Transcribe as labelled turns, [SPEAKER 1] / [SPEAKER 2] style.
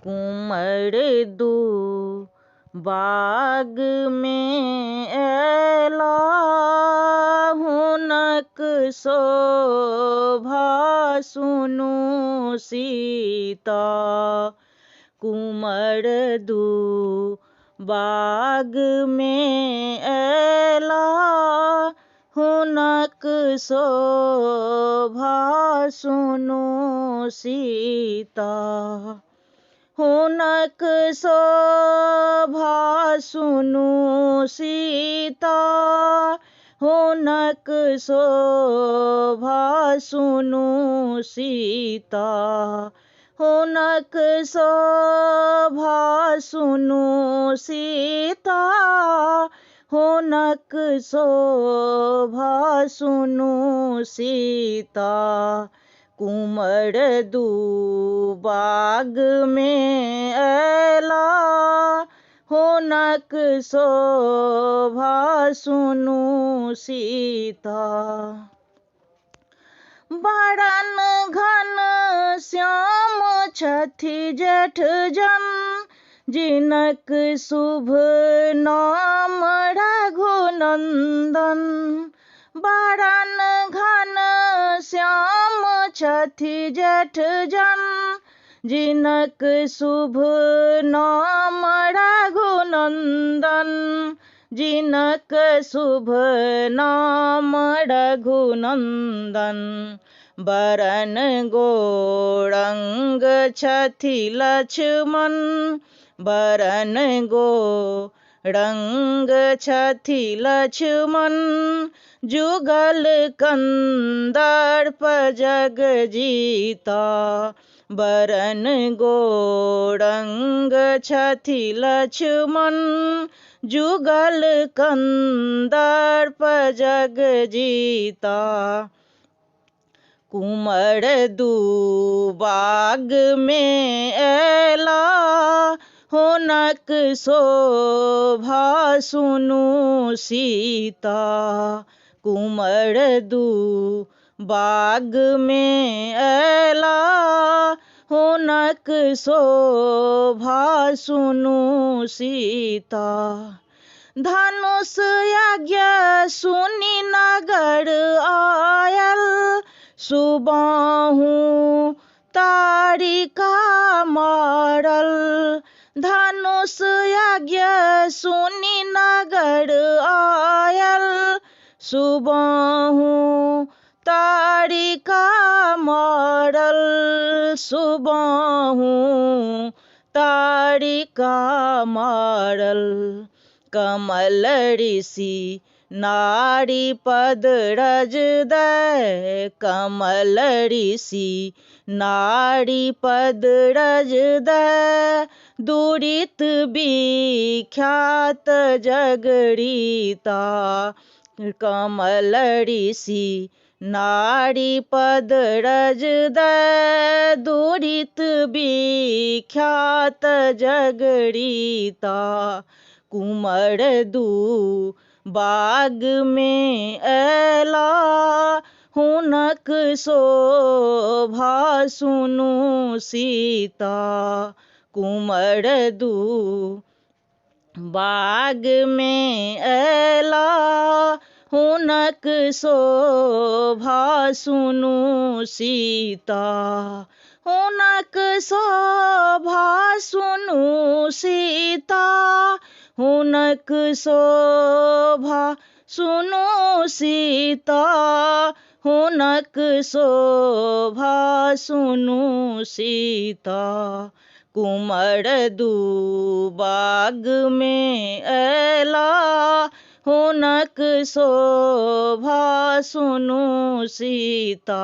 [SPEAKER 1] कुमड़ दू बाग में एला हुनक शोभा सुनु सीता। कुमड़ दू बाग में एला हुनक शोभा सुनु सीता। हुनक शोभा सुनु सीता। हुनक शोभा सुनु सीता। हुनक शोभा सुनु सीता। हुनक शोभा सुनु सीता। कुमड़ दू बाग में एला हुनक शोभा सुनु सीता। बड़न घन श्याम छथि जेठ जन जिनक शुभ नाम रघुनंदन। बड़न घन श्याम छथि जेठ जन जिनक शुभ नाम रघुनंदन। जिनक शुभ नाम रघुनंदन। बरन गोरंग छथि लक्ष्मण। बरन गोरंग छथि लक्ष्मण। जुगल कंदर्प जग जीता। बरन गोरंग छथि लक्ष्मण। जुगल कंदर्प जग जीता। कुमड़ दू बाग में एला हुनक शोभा सुनु सीता। कुमड़ दू बाग में एला हुनक शोभा सुनु सीता। धनुष यज्ञ सुनि नगर आयल सुबाहु तारिका मारल। धनुष यज्ञ सुनि नगर आयल सुबाहु तारिका मारल। सुबाहु तारिका मारल। कमल ऋषि नारी पद रज दै। कमल ऋषि नारी पद रज दै। दुरित विख्यात जगरीता। कमल ऋषि नारी पद रज दै। दुरित विख्यात जगरीता। कुमड़ दू बाग में एला हुनक शोभा सुनु सीता। कुमड़ दू बाग में एला हुनक शोभा सुनु सीता। हुनक शोभा सुनु सीता। हुनक शोभा सुनु सीता। हुनक शोभा सुनु सीता। कुमड़ दू बाग में एला हुनक शोभा सुनु सीता।